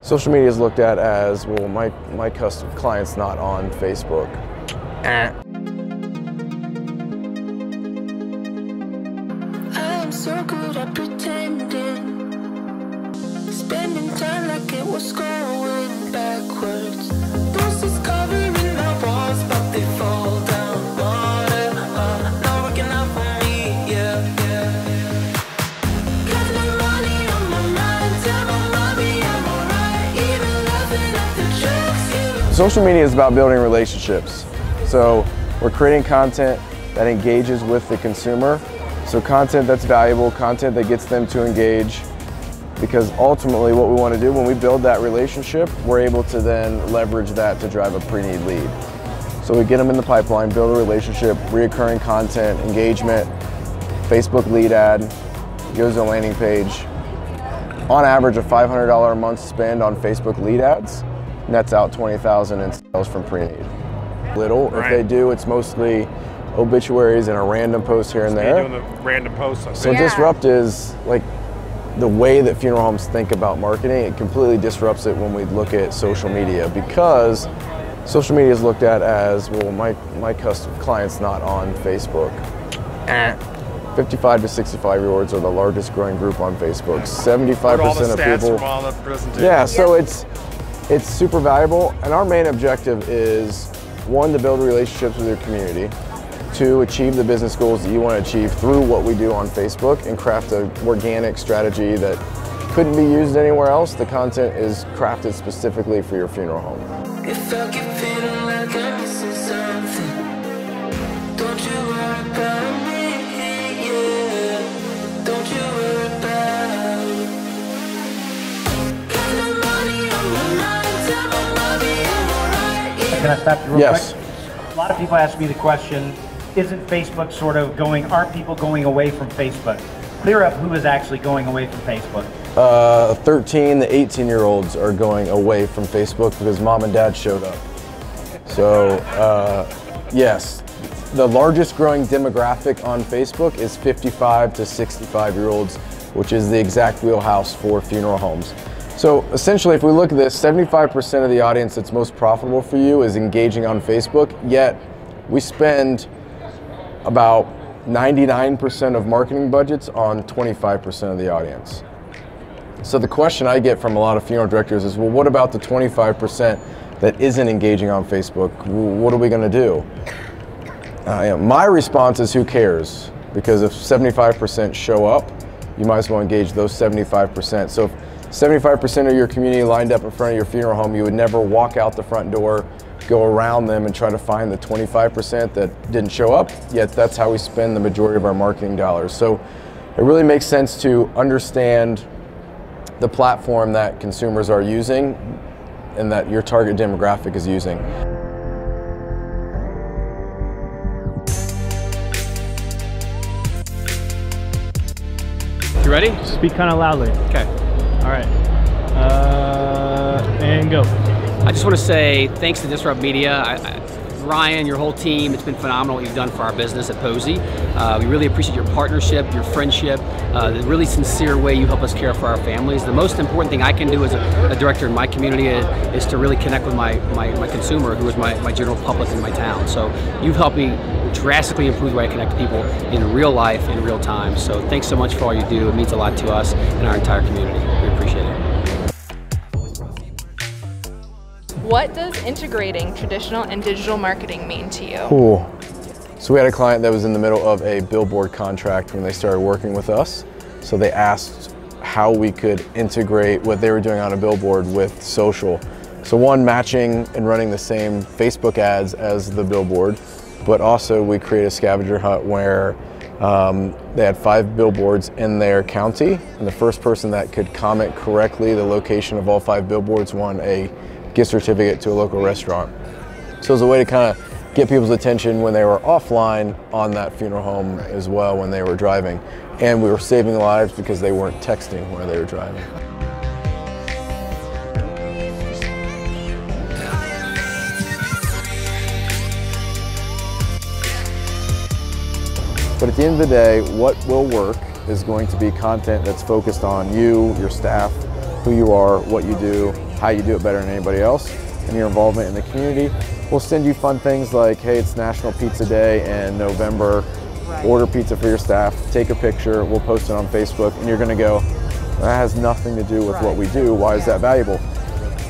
Social media is looked at as, well, my client's not on Facebook. I'm so good at pretending, spending time like it was going backwards. Bruises covering my walls, but they fall down. Water, not working out for me, yeah. Got no money on my mind, tell my mommy I'm alright, even laughing at the jokes you. Social media is about building relationships. So we're creating content that engages with the consumer. So content that's valuable, content that gets them to engage, because ultimately what we want to do when we build that relationship, we're able to then leverage that to drive a pre-need lead. So we get them in the pipeline, build a relationship, reoccurring content, engagement, Facebook lead ad, goes to a landing page. On average, a $500 a month spend on Facebook lead ads nets out $20,000 in sales from pre-need. Little, if they do, it's mostly obituaries and a random post here and there. Doing the random posts. So disrupt is like the way that funeral homes think about marketing. It completely disrupts it when we look at social media, because social media is looked at as, well, my client's not on Facebook. 55 to 65-year-olds are the largest growing group on Facebook. 75% of people. From all the presentations. Yeah, so it's super valuable, and our main objective is, one, to build relationships with your community, two, achieve the business goals that you want to achieve through what we do on Facebook, and craft an organic strategy that couldn't be used anywhere else. The content is crafted specifically for your funeral home. If I keep feeling like I'm missing something, don't you worry about me, yeah. Don't you worry about. Got no money on my mind, tell my mommy I'm alright. Can I stop you real Yes. quick? A lot of people ask me the question, isn't Facebook sort of aren't people going away from Facebook? Clear up who is actually going away from Facebook. 13 to 18-year-olds are going away from Facebook because mom and dad showed up. So yes, the largest growing demographic on Facebook is 55 to 65-year-olds, which is the exact wheelhouse for funeral homes. So essentially, if we look at this, 75% of the audience that's most profitable for you is engaging on Facebook, yet we spend about 99% of marketing budgets on 25% of the audience. So the question I get from a lot of funeral directors is, well, what about the 25% that isn't engaging on Facebook? What are we going to do? My response is, who cares? Because if 75% show up, you might as well engage those 75%. So if 75% of your community lined up in front of your funeral home, you would never walk out the front door, go around them and try to find the 25% that didn't show up, yet that's how we spend the majority of our marketing dollars. So it really makes sense to understand the platform that consumers are using and that your target demographic is using. You ready? Speak kind of loudly. Okay. All right. And go. I just want to say thanks to Disrupt Media. Ryan, your whole team, it's been phenomenal what you've done for our business at Posey. We really appreciate your partnership, your friendship, the really sincere way you help us care for our families. The most important thing I can do as a director in my community is to really connect with my consumer, who is my general public in my town. So you've helped me drastically improve the way I connect to people in real life, in real time. So thanks so much for all you do. It means a lot to us and our entire community. We appreciate it. What does integrating traditional and digital marketing mean to you? Cool. So we had a client that was in the middle of a billboard contract when they started working with us. So they asked how we could integrate what they were doing on a billboard with social. So one, matching and running the same Facebook ads as the billboard, but also we created a scavenger hunt where they had 5 billboards in their county, and the first person that could comment correctly the location of all 5 billboards won a gift certificate to a local restaurant. So it was a way to kind of get people's attention when they were offline on that funeral home as well when they were driving. And we were saving lives because they weren't texting while they were driving. But at the end of the day, what will work is going to be content that's focused on you, your staff, who you are, what you do, how you do it better than anybody else and your involvement in the community. We'll send you fun things like, hey, it's National Pizza Day in November. Order pizza for your staff, take a picture, we'll post it on Facebook, and you're gonna go, that has nothing to do with what we do. Why is that valuable?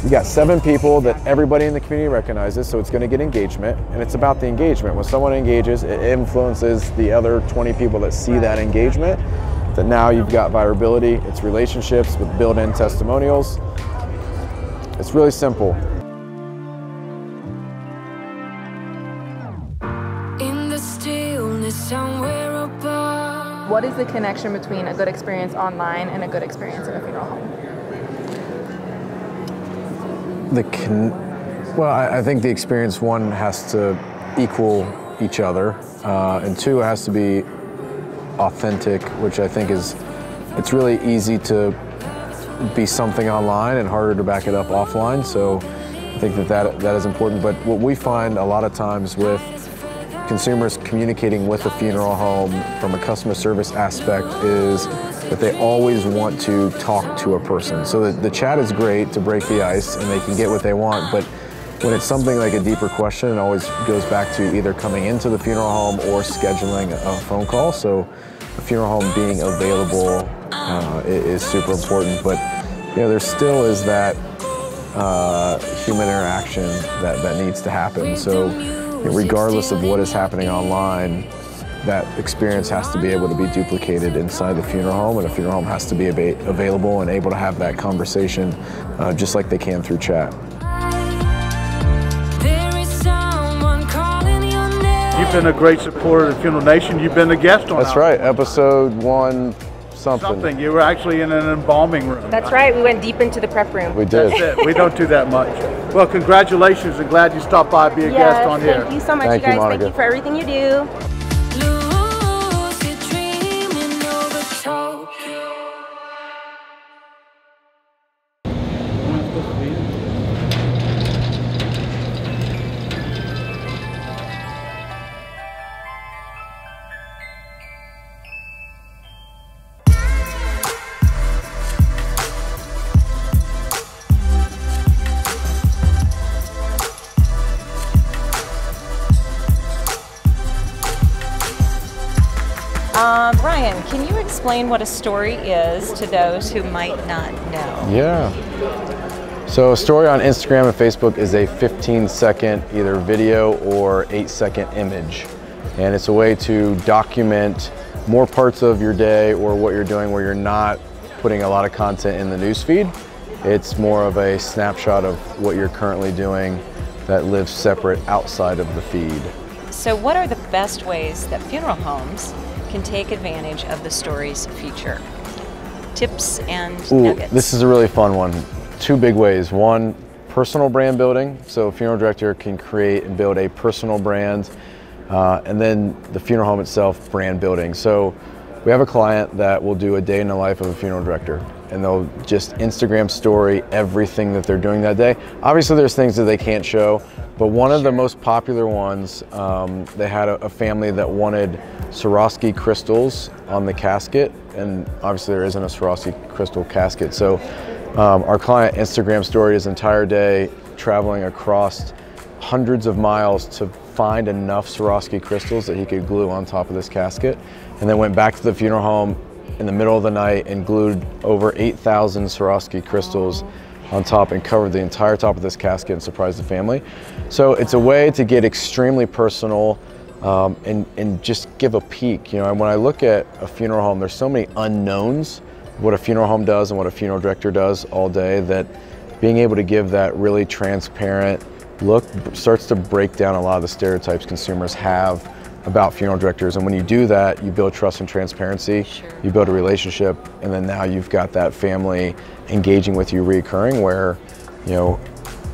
We got 7 people that everybody in the community recognizes, so it's gonna get engagement, and it's about the engagement. When someone engages, it influences the other 20 people that see that engagement, that now you've got viability, it's relationships with built-in testimonials. It's really simple. In the stillness somewhere above. What is the connection between a good experience online and a good experience in a funeral home? Well, I think the experience, one, has to equal each other, and 2, it has to be authentic, which I think it's really easy to be something online and harder to back it up offline. So I think that is important. But what we find a lot of times with consumers communicating with a funeral home from a customer service aspect is that they always want to talk to a person. So the chat is great to break the ice and they can get what they want, but when it's something like a deeper question, it always goes back to either coming into the funeral home or scheduling a phone call. So the funeral home being available is super important, but there still is that human interaction that needs to happen. So regardless of what is happening online, that experience has to be able to be duplicated inside the funeral home, and the funeral home has to be available and able to have that conversation just like they can through chat. You've been a great supporter of Funeral Nation. You've been a guest on That's right, episode 1 something. You were actually in an embalming room. That's right, we went deep into the prep room. We did. That's it. We don't do that much. Well, congratulations and glad you stopped by to be a guest on here. Thank you so much, Thank you guys. you, Monica. Thank you for everything you do. Lucid dreaming over Tokyo. Ryan, can you explain what a story is to those who might not know? Yeah. So a story on Instagram and Facebook is a 15-second either video or 8-second image. And it's a way to document more parts of your day or what you're doing where you're not putting a lot of content in the newsfeed. It's more of a snapshot of what you're currently doing that lives separate outside of the feed. So what are the best ways that funeral homes can take advantage of the stories feature? Tips and nuggets. This is a really fun one. 2 big ways. 1, personal brand building. So a funeral director can create and build a personal brand. And then the funeral home itself, brand building. So we have a client that will do a day in the life of a funeral director, and they'll just Instagram story everything that they're doing that day. Obviously there's things that they can't show, but one of the most popular ones, they had a family that wanted Swarovski crystals on the casket, and obviously there isn't a Swarovski crystal casket. So our client Instagram storied his entire day traveling across hundreds of miles to find enough Swarovski crystals that he could glue on top of this casket, and then went back to the funeral home in the middle of the night and glued over 8,000 Swarovski crystals on top and covered the entire top of this casket and surprised the family. So it's a way to get extremely personal and just give a peek. And when I look at a funeral home, there's so many unknowns, what a funeral home does and what a funeral director does all day, that being able to give that really transparent look starts to break down a lot of the stereotypes consumers have about funeral directors. And when you do that, you build trust and transparency, you build a relationship, and then now you've got that family engaging with you reoccurring, where,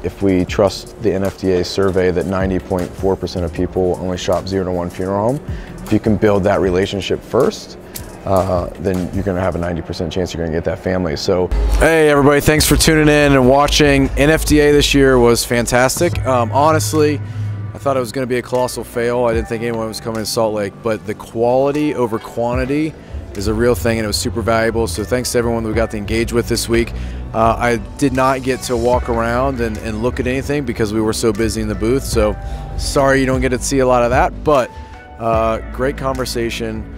if we trust the NFDA survey that 90.4% of people only shop 0 to 1 funeral home, if you can build that relationship first, then you're gonna have a 90% chance you're gonna get that family. So, hey everybody, thanks for tuning in and watching. NFDA this year was fantastic. Honestly, I thought it was gonna be a colossal fail. I didn't think anyone was coming to Salt Lake, but the quality over quantity is a real thing, and it was super valuable. So thanks to everyone that we got to engage with this week. I did not get to walk around and look at anything because we were so busy in the booth. So sorry you don't get to see a lot of that, but great conversation.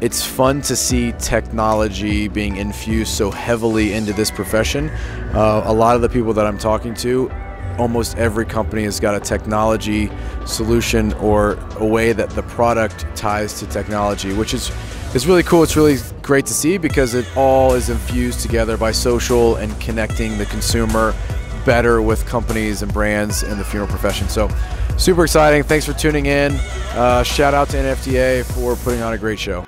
It's fun to see technology being infused so heavily into this profession. A lot of the people that I'm talking to, almost every company has got a technology solution or a way that the product ties to technology, which is really cool. It's really great to see because it all is infused together by social and connecting the consumer better with companies and brands in the funeral profession. So super exciting. Thanks for tuning in. Shout out to NFDA for putting on a great show.